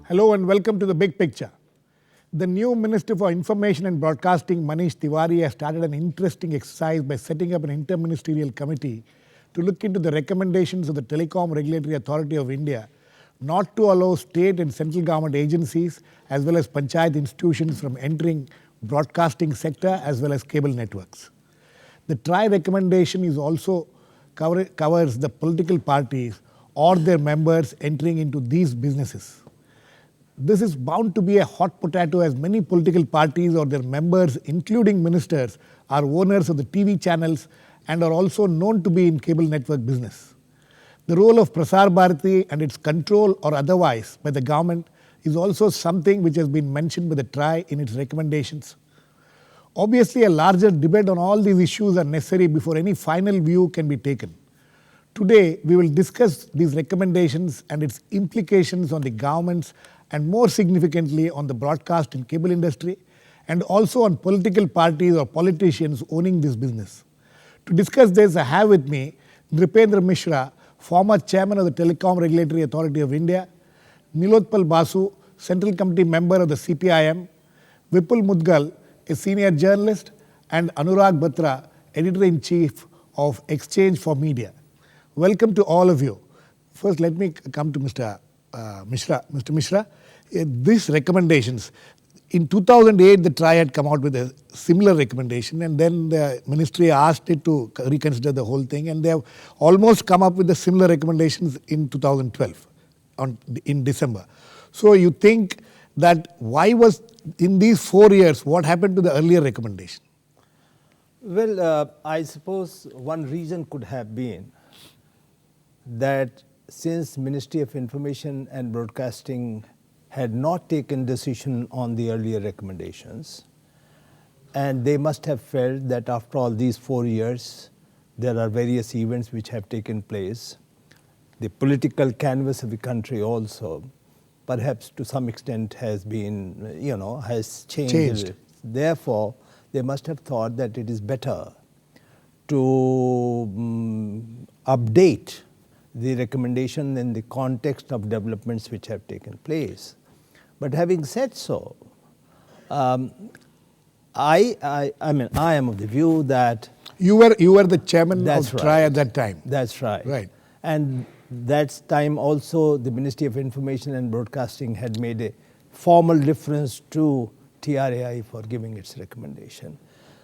Hello and welcome to The Big Picture. The new Minister for Information and Broadcasting, Manish Tiwari, has started an interesting exercise by setting up an interministerial committee to look into the recommendations of the Telecom Regulatory Authority of India not to allow state and central government agencies as well as panchayat institutions from entering broadcasting sector as well as cable networks. The TRAI recommendation is also covers the political parties or their members entering into these businesses. This is bound to be a hot potato as many political parties or their members, including ministers, are owners of the TV channels and are also known to be in cable network business. The role of Prasar Bharati and its control or otherwise by the government is also something which has been mentioned by the TRAI in its recommendations. Obviously, a larger debate on all these issues are necessary before any final view can be taken. Today, we will discuss these recommendations and its implications on the governments and more significantly on the broadcast and cable industry and also on political parties or politicians owning this business. To discuss this, I have with me Nripendra Mishra, former chairman of the Telecom Regulatory Authority of India, Nilotpal Basu, Central Committee member of the CPIM, Vipul Mudgal, a senior journalist, and Anurag, editor-in-chief of Exchange for Media. Welcome to all of you. First, let me come to Mr. Mishra. Mr. Mishra, these recommendations, in 2008, the TRAI had come out with a similar recommendation and then the ministry asked it to reconsider the whole thing and they have almost come up with the similar recommendations in 2012, in December. So you think that why was, in these 4 years, what happened to the earlier recommendation? Well, I suppose one reason could have been that since Ministry of Information and Broadcasting had not taken decision on the earlier recommendations, and they must have felt that after all these 4 years, there are various events which have taken place. The political canvas of the country also, perhaps to some extent has been, has changed. Therefore, they must have thought that it is better to update the recommendation in the context of developments which have taken place. But having said so, I am of the view that you were the chairman of TRAI right. at that time. That's right. Right. And that time also the Ministry of Information and Broadcasting had made a formal reference to TRAI for giving its recommendation.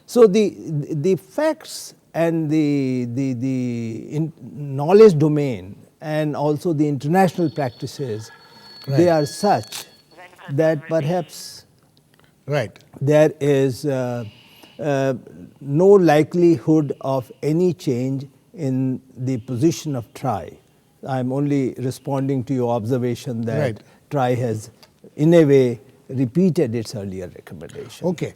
So the facts and the knowledge domain and also the international practices, they are such that perhaps there is no likelihood of any change in the position of TRAI. I'm only responding to your observation that TRAI has, in a way, repeated its earlier recommendation. Okay.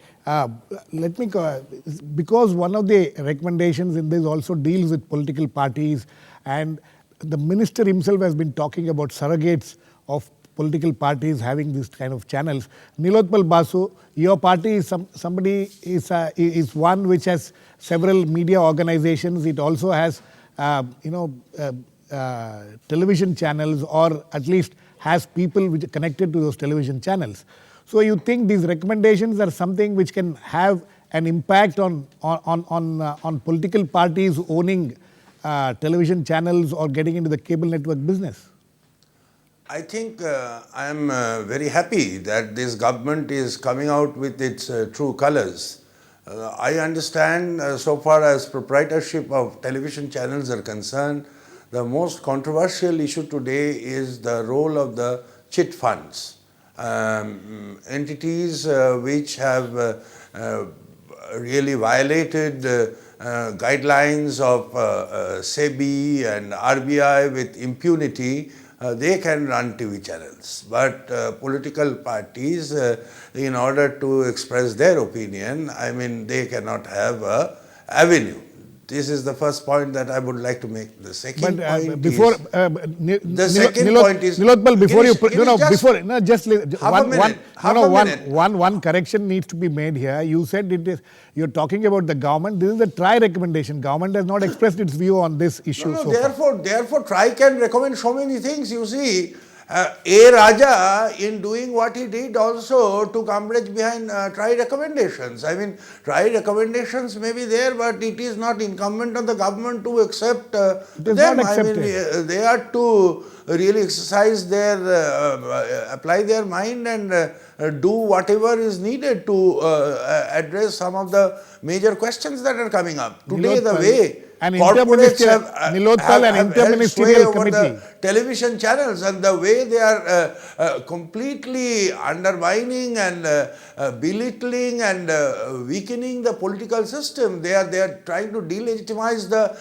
Let me go, because one of the recommendations in this also deals with political parties and the minister himself has been talking about surrogates of political parties having this kind of channels. Nilotpal Basu, your party is is one which has several media organizations. It also has television channels or at least has people which are connected to those television channels. So you think these recommendations are something which can have an impact on political parties owning television channels or getting into the cable network business? I think I am very happy that this government is coming out with its true colors. I understand so far as proprietorship of television channels are concerned, the most controversial issue today is the role of the chit funds. Entities which have really violated guidelines of SEBI and RBI with impunity, they can run TV channels. But political parties, in order to express their opinion, they cannot have an avenue. This is the first point that I would like to make. The second point before, is... the second point is... Nilotpal, before one correction needs to be made here. You said you're talking about the government. This is the TRAI recommendation. Government has not expressed its view on this issue so far. Therefore, TRAI can recommend so many things. You see, A. Raja, in doing what he did, also took umbrage behind TRAI recommendations. I mean, TRAI recommendations may be there, but it is not incumbent on the government to accept It is them. not I mean, accepted. they are to really exercise their, apply their mind and do whatever is needed to address some of the major questions that are coming up. Today, the Nilotpal, way an corporates Nilotpal, an have held sway interministerial over committee. the television channels, and the way they are completely undermining and belittling and weakening the political system. They are trying to delegitimize the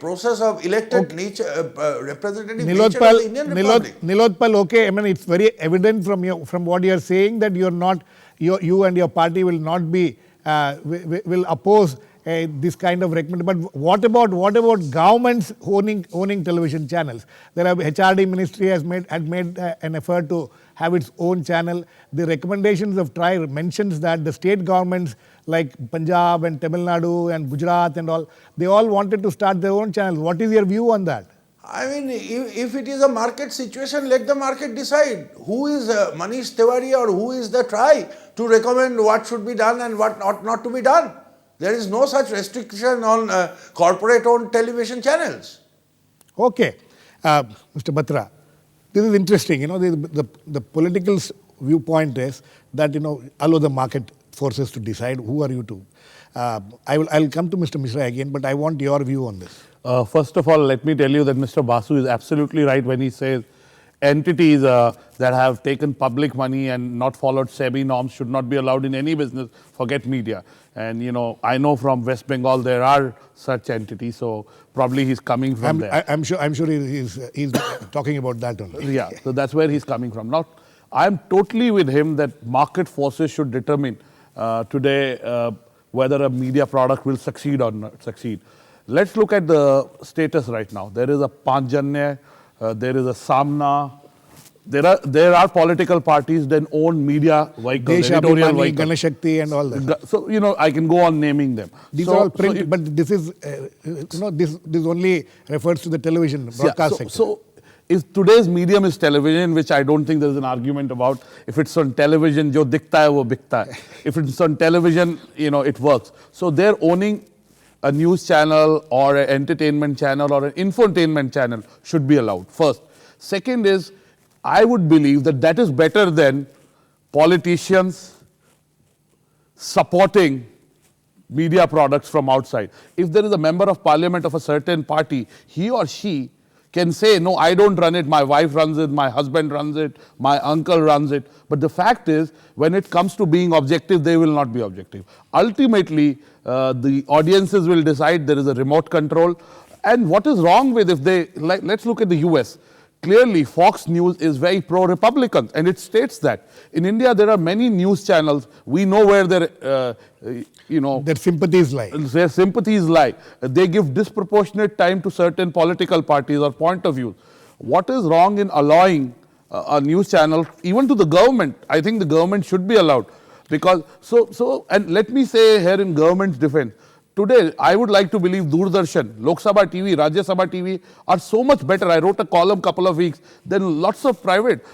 process of elected nature, representative nature of the Indian Republic. Nilotpal, okay, I mean, it's very evident from what you are saying that you are not, you and your party will not be, will oppose this kind of recommendation. But what about governments owning television channels? There are HRD ministry had made an effort to have its own channel. The recommendations of TRAI mentions that the state governments like Punjab and Tamil Nadu and Gujarat and all, they all wanted to start their own channels. What is your view on that? I mean, if it is a market situation, let the market decide who is Manish Tiwari or who is the TRAI to recommend what should be done and what ought not to be done. There is no such restriction on corporate-owned television channels. Okay, Mr. Batra, this is interesting. You know, the political viewpoint is that, you know, allow the market forces to decide. Who are you to? I'll come to Mr. Mishra again, but I want your view on this. First of all, let me tell you that Mr. Basu is absolutely right when he says entities that have taken public money and not followed SEBI norms should not be allowed in any business, forget media. And, you know, I know from West Bengal there are such entities, so probably he's coming from there. I'm sure he's talking about that only. Yeah, so that's where he's coming from. Now, I'm totally with him that market forces should determine today whether a media product will succeed or not succeed. Let's look at the status right now. There is a Panjanya, there is a Samna. There are political parties that own media vehicles, editorial vehicles. Ganashakti and all that. So, you know, I can go on naming them. These are all print, but this is, you know, this only refers to the television broadcast sector. So, if today's medium is television, which I don't think there's an argument about, if it's on television, jo dikhta hai wo bikta hai. If it's on television, you know, it works. So, they're owning a news channel or an entertainment channel or an infotainment channel should be allowed, first. Second is, I would believe that that is better than politicians supporting media products from outside. If there is a member of parliament of a certain party, he or she can say, no, I don't run it, my wife runs it, my husband runs it, my uncle runs it. But the fact is, when it comes to being objective, they will not be objective. Ultimately, the audiences will decide. There is a remote control. And what is wrong with if they, like, let's look at the US. Clearly, Fox News is very pro-Republican, and it states that. In India, there are many news channels. We know where their, you know, their sympathies lie. Their sympathies lie. They give disproportionate time to certain political parties or point of view. What is wrong in allowing a news channel, even to the government? I think the government should be allowed. Because, and let me say here in government's defense, today, I would like to believe Doordarshan, Lok Sabha TV, Rajya Sabha TV are so much better. I wrote a column couple of weeks than lots of private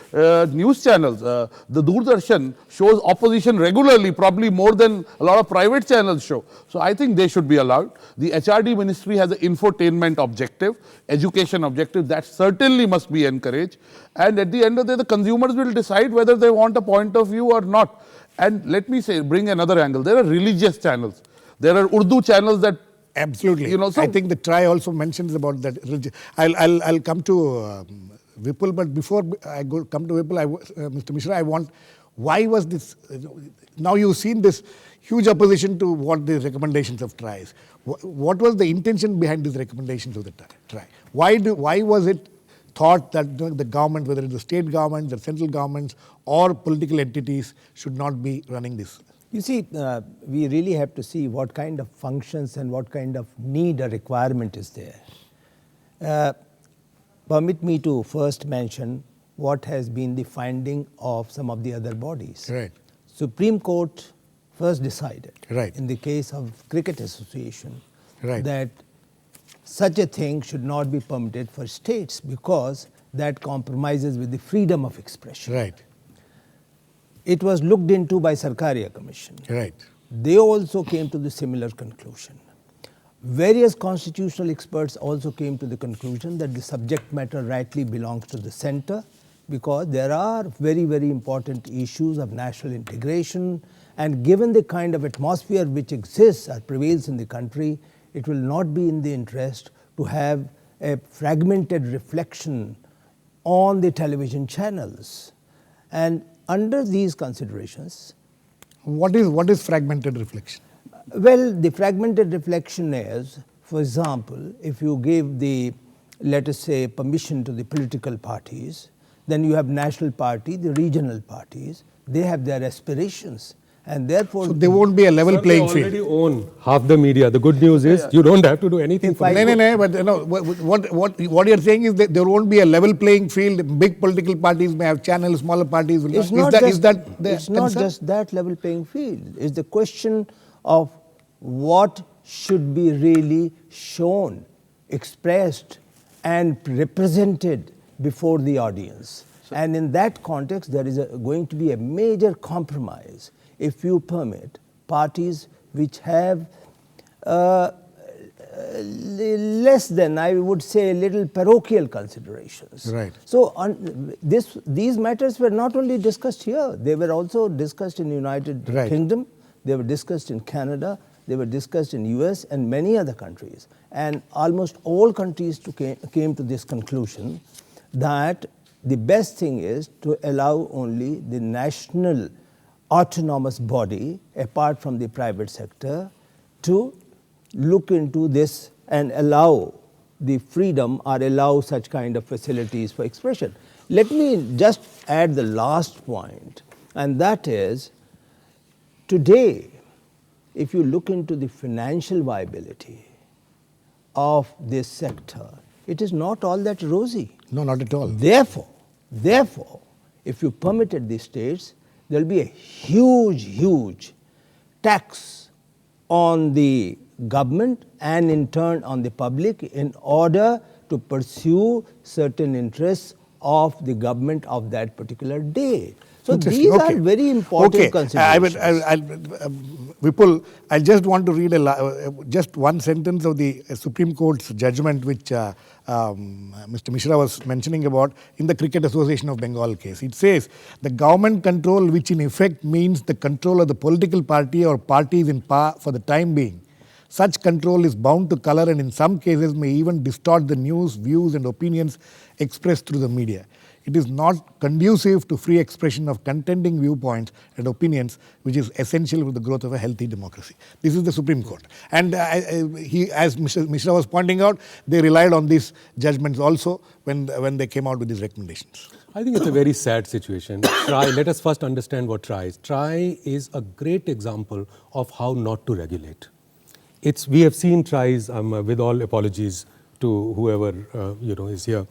news channels. The Doordarshan shows opposition regularly, probably more than a lot of private channels show. So I think they should be allowed. The HRD ministry has an infotainment objective, education objective that certainly must be encouraged. And at the end of the day, the consumers will decide whether they want a point of view or not. And let me say, bring another angle. There are religious channels. There are Urdu channels that... Absolutely. You know, so I think the TRAI also mentions about that. I'll come to Vipul, but before I come to Vipul, Mr. Mishra, I want, why was this, now you've seen this huge opposition to what the recommendations of TRAI is. What was the intention behind these recommendations of the TRAI? Why was it thought that the government, whether it's the state government, the central governments, or political entities should not be running this? You see, we really have to see what kind of functions and what kind of need or requirement is there. Permit me to first mention what has been the finding of some of the other bodies. Right. Supreme Court first decided, right, in the case of Cricket Association, right, that such a thing should not be permitted for states because that compromises with the freedom of expression. Right. It was looked into by Sarkaria Commission. Right. They also came to the similar conclusion. Various constitutional experts also came to the conclusion that the subject matter rightly belongs to the center, because there are very, very important issues of national integration, and given the kind of atmosphere which exists or prevails in the country, it will not be in the interest to have a fragmented reflection on the television channels. And under these considerations, What is fragmented reflection? well, the fragmented reflection is, for example, if you give the, let us say, permission to the political parties, then you have national party, the regional parties, they have their aspirations, and therefore So there won't be a level Sir, playing they field. already own half the media. The good news is you don't have to do anything for it. No, but you know, what you're saying is that there won't be a level playing field. Big political parties may have channels, smaller parties will it's not. not Is that the it's not concern? just that level playing field. It's the question of what should be really shown, expressed, and represented before the audience. And in that context, there is going to be a major compromise if you permit parties which have less than, I would say, little parochial considerations. Right. So these matters were not only discussed here, they were also discussed in the United Right. Kingdom, they were discussed in Canada, they were discussed in US and many other countries. And almost all countries came to this conclusion that the best thing is to allow only the national autonomous body, apart from the private sector, to look into this and allow the freedom or allow such kind of facilities for expression. Let me just add the last point, and that is, today, if you look into the financial viability of this sector, it is not all that rosy. No, not at all. Therefore, if you permitted the states, there will be a huge tax on the government and in turn on the public in order to pursue certain interests of the government of that particular day. So these are very important considerations. Vipul, I just want to read just one sentence of the Supreme Court's judgment, which Mr. Mishra was mentioning about in the Cricket Association of Bengal case. It says, the government control, which in effect means the control of the political party or parties in power for the time being, such control is bound to color and in some cases may even distort the news, views and opinions expressed through the media. It is not conducive to free expression of contending viewpoints and opinions, which is essential for the growth of a healthy democracy. This is the Supreme Court. And as Mr. Mishra was pointing out, they relied on these judgments also when they came out with these recommendations. I think it's a very sad situation. TRAI, let us first understand what TRAI is. TRAI is a great example of how not to regulate. We have seen TRAIs, with all apologies to whoever is here.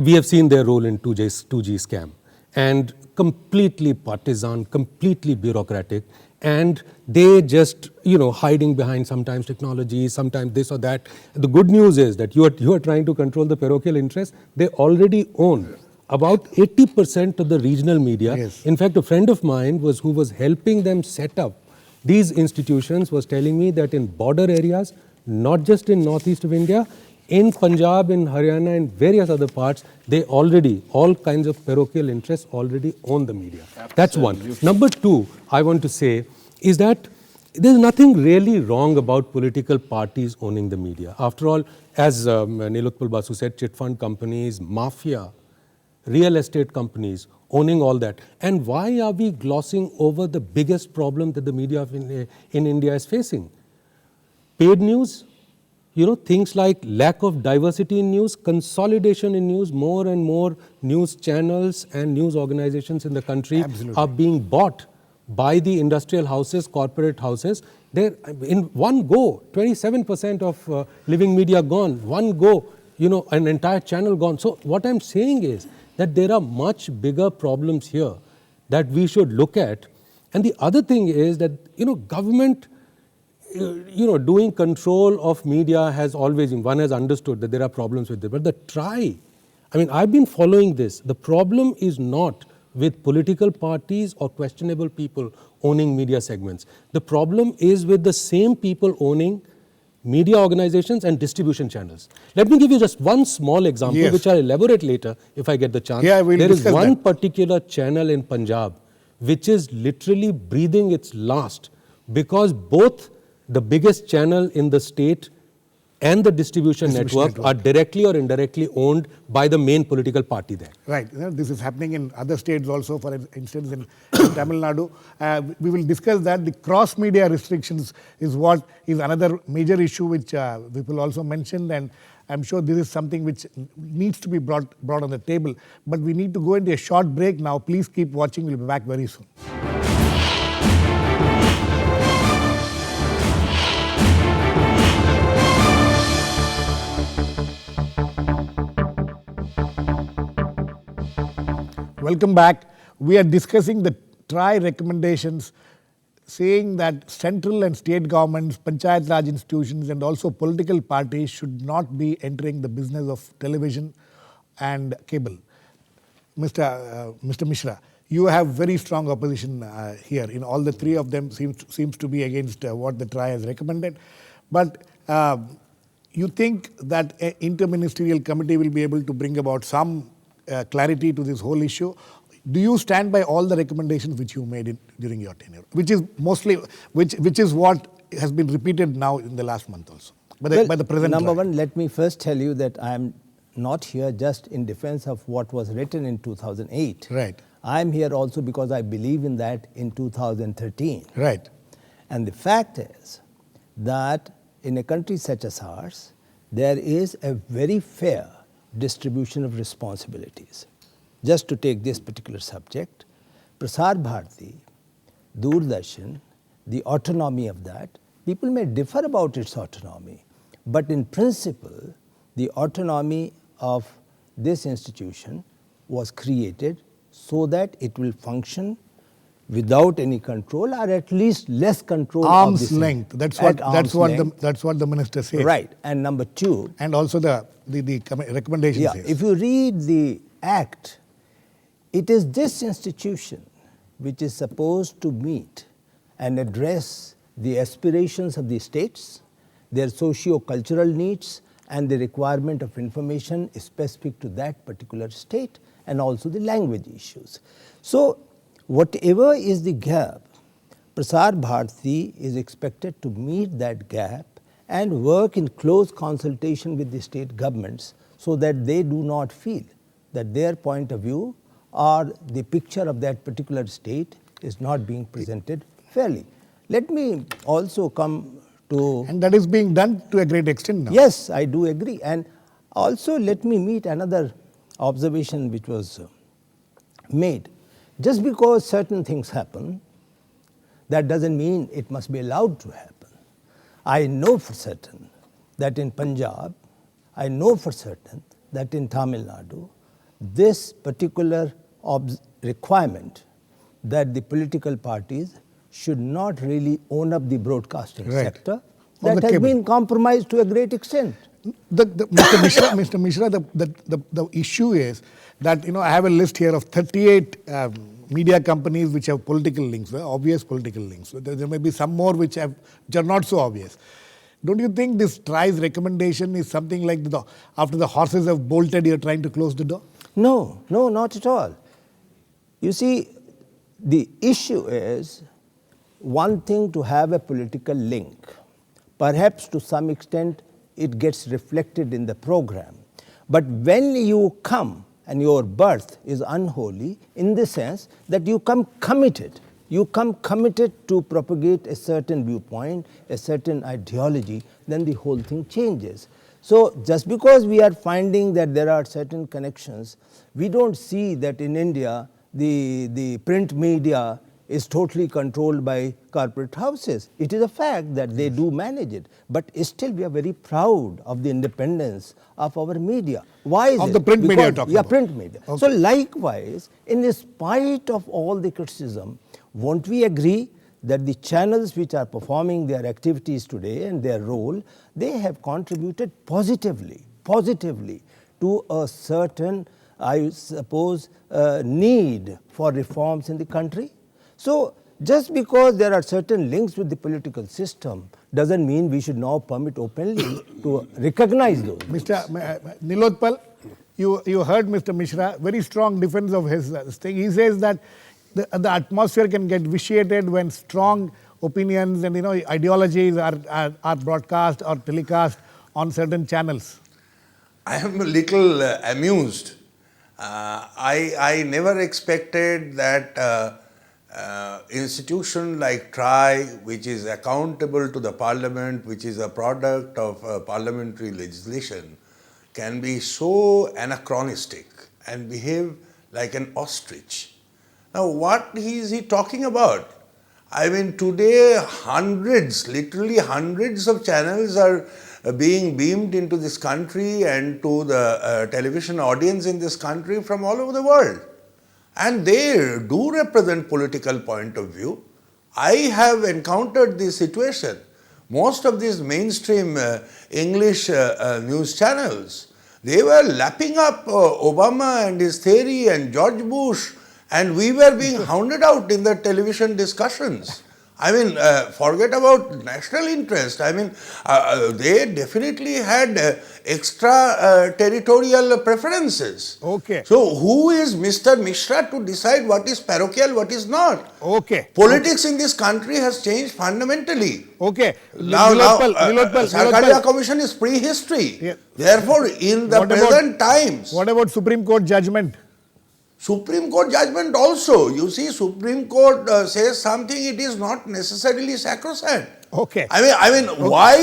We have seen their role in 2G scam, and completely partisan, completely bureaucratic, and they just hiding behind sometimes technology, sometimes this or that. The good news is that you are trying to control the parochial interests. They already own about 80% of the regional media. Yes. In fact, a friend of mine who was helping them set up these institutions was telling me that in border areas, not just in northeast of India, in Punjab, in Haryana, and various other parts, they already, all kinds of parochial interests already own the media. Absolutely. That's one. Number two, I want to say, is that there's nothing really wrong about political parties owning the media. After all, as Nilotpal Basu said, chit fund companies, mafia, real estate companies, owning all that. And why are we glossing over the biggest problem that the media in India is facing? Paid news. Things like lack of diversity in news, consolidation in news, more and more news channels and news organizations in the country Absolutely. are being bought by the industrial houses, corporate houses. They're in one go, 27% of living media gone, one go, an entire channel gone. So what I'm saying is that there are much bigger problems here that we should look at. And the other thing is that, government doing control of media has always been, one has understood that there are problems with it. But the TRAI, I mean, I've been following this. The problem is not with political parties or questionable people owning media segments. The problem is with the same people owning media organizations and distribution channels. Let me give you just one small example, Yes. which I'll elaborate later if I get the chance. Yeah, we'll there is discuss one that. particular channel in Punjab which is literally breathing its last because both the biggest channel in the state and the distribution network are directly or indirectly owned by the main political party there. Right. You know, this is happening in other states also, for instance, in Tamil Nadu. We will discuss that. The cross-media restrictions is what is another major issue which Vipul also mentioned, and I'm sure this is something which needs to be brought on the table. But we need to go into a short break now. Please keep watching. We'll be back very soon. Welcome back. We are discussing the TRAI recommendations saying that central and state governments, panchayat raj institutions and also political parties should not be entering the business of television and cable. Mr. Mishra, you have very strong opposition here. In all the three of them seems to be against what the TRAI has recommended. But you think that an interministerial committee will be able to bring about some clarity to this whole issue? Do you stand by all the recommendations which you made during your tenure, which is mostly which is what has been repeated now in the last month also by the present Number TRAI? one, let me first tell you that I am not here just in defense of what was written in 2008. Right. I am here also because I believe in that in 2013. Right. And the fact is that in a country such as ours, there is a very fair distribution of responsibilities. Just to take this particular subject, Prasar Bharati, Doordarshan, the autonomy of that, people may differ about its autonomy, but in principle, the autonomy of this institution was created so that it will function without any control or at least less control. Arm's length. That's what the minister says. Right. And number two. And also the recommendation Yeah. says. If you read the act, it is this institution which is supposed to meet and address the aspirations of the states, their socio-cultural needs, and the requirement of information specific to that particular state, and also the language issues. So, whatever is the gap, Prasar Bharati is expected to meet that gap and work in close consultation with the state governments so that they do not feel that their point of view or the picture of that particular state is not being presented fairly. Let me also come to... And that is being done to a great extent now. Yes, I do agree. And also let me meet another observation which was made. Just because certain things happen, that doesn't mean it must be allowed to happen. I know for certain that in Punjab, I know for certain that in Tamil Nadu, this particular requirement that the political parties should not really own up the broadcasting sector, that has been compromised to a great extent. Mr. Mishra, the issue is that, I have a list here of 38 media companies which have political links, obvious political links. There may be some more which are not so obvious. Don't you think this TRAI's recommendation is something like after the horses have bolted, you're trying to close the door? No, not at all. You see, the issue is one thing to have a political link. Perhaps to some extent it gets reflected in the program. But when you come and your birth is unholy in the sense that you come committed to propagate a certain viewpoint, a certain ideology, then the whole thing changes. So just because we are finding that there are certain connections, we don't see that in India the print media is totally controlled by corporate houses. It is a fact that they do manage it. But still we are very proud of the independence of our media. Why is it? Of the print media you're talking about. Print media. Okay. So likewise, in spite of all the criticism, won't we agree that the channels which are performing their activities today and their role, they have contributed positively to a certain, I suppose, need for reforms in the country. So, just because there are certain links with the political system doesn't mean we should now permit openly to recognize those. Mr. Nilotpal, you heard Mr. Mishra, very strong defense of his thing. He says that the atmosphere can get vitiated when strong opinions and ideologies are broadcast or telecast on certain channels. I am a little amused. I never expected that institution like TRAI, which is accountable to the parliament, which is a product of parliamentary legislation, can be so anachronistic and behave like an ostrich. Now, what is he talking about? I mean, today hundreds, literally hundreds of channels are being beamed into this country and to the television audience in this country from all over the world. And they do represent political point of view. I have encountered this situation. Most of these mainstream English news channels, they were lapping up Obama and his theory and George Bush, and we were being hounded out in the television discussions. I mean, forget about national interest. I mean, they definitely had extra territorial preferences. Okay. So, who is Mr. Mishra to decide what is parochial, what is not? Okay. Politics in this country has changed fundamentally. Okay. Now, Nilotpal, Sarkaria Commission is prehistory. Yeah. Therefore, in the present times, what about Supreme Court judgment? Supreme Court judgment also, you see, Supreme Court says something, it is not necessarily sacrosanct. Okay. I mean, Okay. why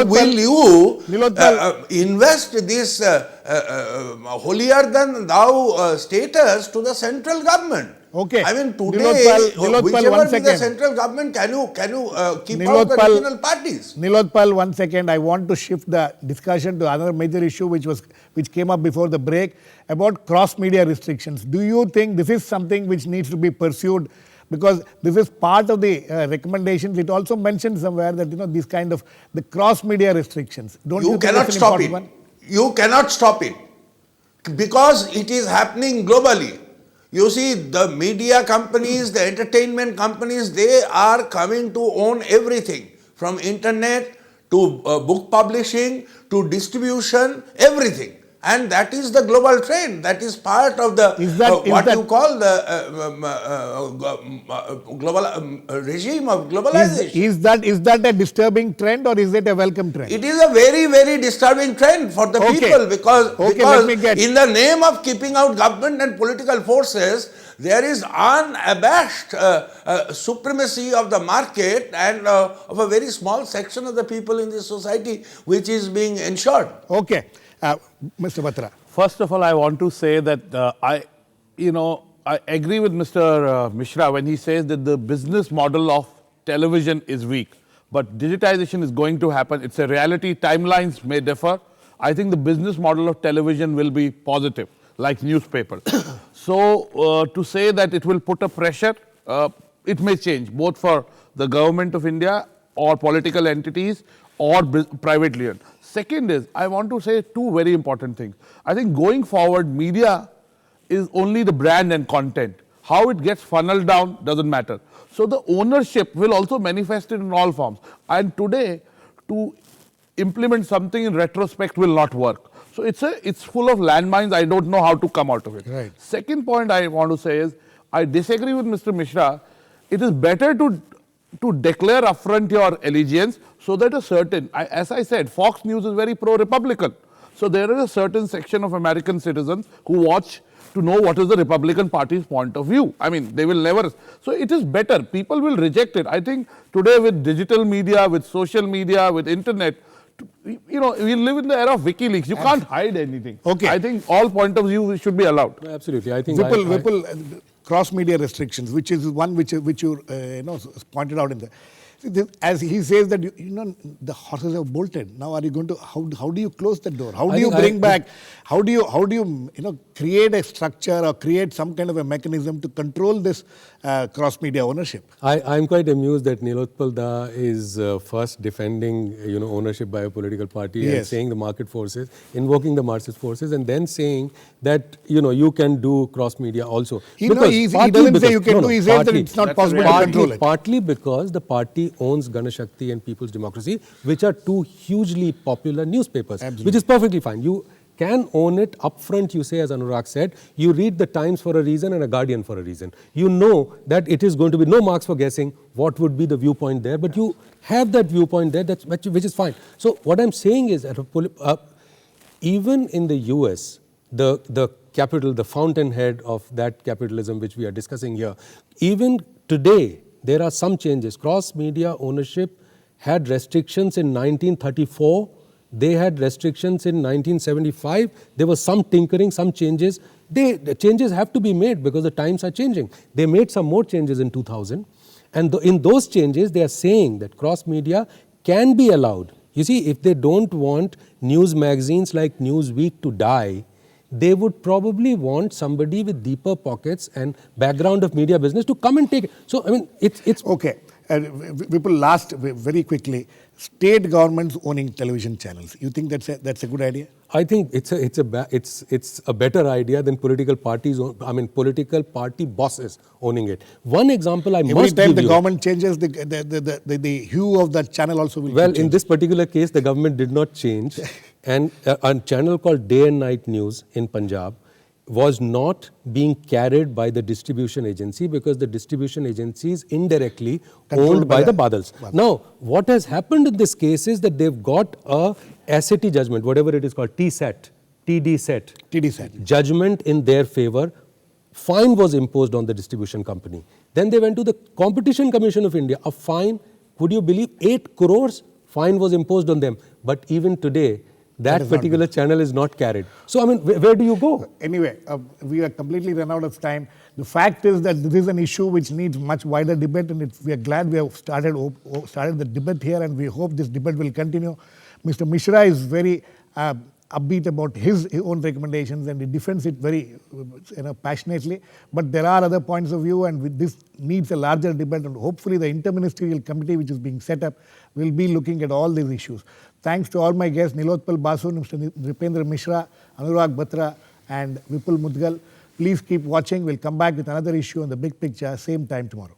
will you Nilotpal, invest this holier than thou status to the central government? Okay. I mean, today, Nilotpal, whichever one be the second. central government, can you keep out the regional parties? Nilotpal, 1 second. I want to shift the discussion to another major issue which came up before the break about cross-media restrictions. Do you think this is something which needs to be pursued? Because this is part of the recommendations. It also mentioned somewhere that these kind of the cross-media restrictions. Don't you think cannot that's an stop it. important one? You cannot stop it because it is happening globally. You see, the media companies, the entertainment companies, they are coming to own everything from internet to book publishing to distribution, everything. And that is the global trend. That is part of the you call the global regime of globalization. Is that a disturbing trend or is it a welcome trend? It is a very, very disturbing trend for the people because in the name of keeping out government and political forces, there is unabashed supremacy of the market and of a very small section of the people in this society which is being ensured. Okay. Mr. Batra. First of all, I want to say that I agree with Mr. Mishra when he says that the business model of television is weak. But digitization is going to happen. It's a reality. Timelines may differ. I think the business model of television will be positive, like newspapers. So, to say that it will put a pressure, it may change, both for the government of India or political entities or privately owned. Second is, I want to say two very important things. I think going forward, media is only the brand and content. How it gets funneled down doesn't matter. So the ownership will also manifest it in all forms. And today, to implement something in retrospect will not work. So it's full of landmines. I don't know how to come out of it. Right. Second point I want to say is, I disagree with Mr. Mishra. It is better to declare upfront your allegiance so that as I said, Fox News is very pro-Republican. So there is a certain section of American citizens who watch to know what is the Republican Party's point of view. I mean, they will never. So it is better. People will reject it. I think today with digital media, with social media, with internet, we live in the era of WikiLeaks. You can't hide anything. Okay. I think all point of view should be allowed. Absolutely. I think Vipul, cross-media restrictions, which is one which you pointed out in the. As he says that, the horses have bolted. Now are you going to, how do you close the door? How do I you think bring back, how do you create a structure or create some kind of a mechanism to control this cross-media ownership? I'm quite amused that Nilotpal Da is first defending, ownership by a political party and Yes. saying the market forces, invoking the Marxist forces, and then saying that, you can do cross-media also. He Because doesn't say you can do, he says that it's not possible to control it. Partly because the party owns Ganashakti and People's Democracy, which are two hugely popular newspapers, Absolutely. which is perfectly fine. You can own it upfront, you say, as Anurag said. You read the Times for a reason and a Guardian for a reason. You know that it is going to be no marks for guessing what would be the viewpoint there, but you have that viewpoint there, which is fine. So what I'm saying is that even in the US, the capital, the fountainhead of that capitalism which we are discussing here, even today, there are some changes. Cross-media ownership had restrictions in 1934. They had restrictions in 1975. There was some tinkering, some changes. The changes have to be made because the times are changing. They made some more changes in 2000. And in those changes, they are saying that cross-media can be allowed. You see, if they don't want news magazines like Newsweek to die, they would probably want somebody with deeper pockets and background of media business to come and take it. So, I mean, it's Okay. Vipul, last, very quickly, state governments owning television channels. You think that's a good idea? I think it's a better idea than political parties, political party bosses owning it. One example I Every must time give the you. government changes, the hue of that channel also will Well, keep in changing. this particular case, the government did not change. And a channel called Day and Night News in Punjab was not being carried by the distribution agency because the distribution agency is indirectly Controlled owned by by the the Badals. Now, what has happened in this case is that they've got a SAT judgment, whatever it is called, TDSAT. judgment in their favor. Fine was imposed on the distribution company. Then they went to the Competition Commission of India. A fine, would you believe, 8 crores fine was imposed on them. But even today, that particular channel is not carried. So, I mean, where do you go? Anyway, we are completely run out of time. The fact is that this is an issue which needs much wider debate, and we are glad we have started the debate here, and we hope this debate will continue. Mr. Mishra is very upbeat about his own recommendations, and he defends it very passionately. But there are other points of view, and this needs a larger debate, and hopefully the interministerial committee which is being set up will be looking at all these issues. Thanks to all my guests, Nilotpal Basu, Mr. Nripendra Mishra, Anurag Batra, and Vipul Mudgal. Please keep watching. We'll come back with another issue on the big picture, same time tomorrow.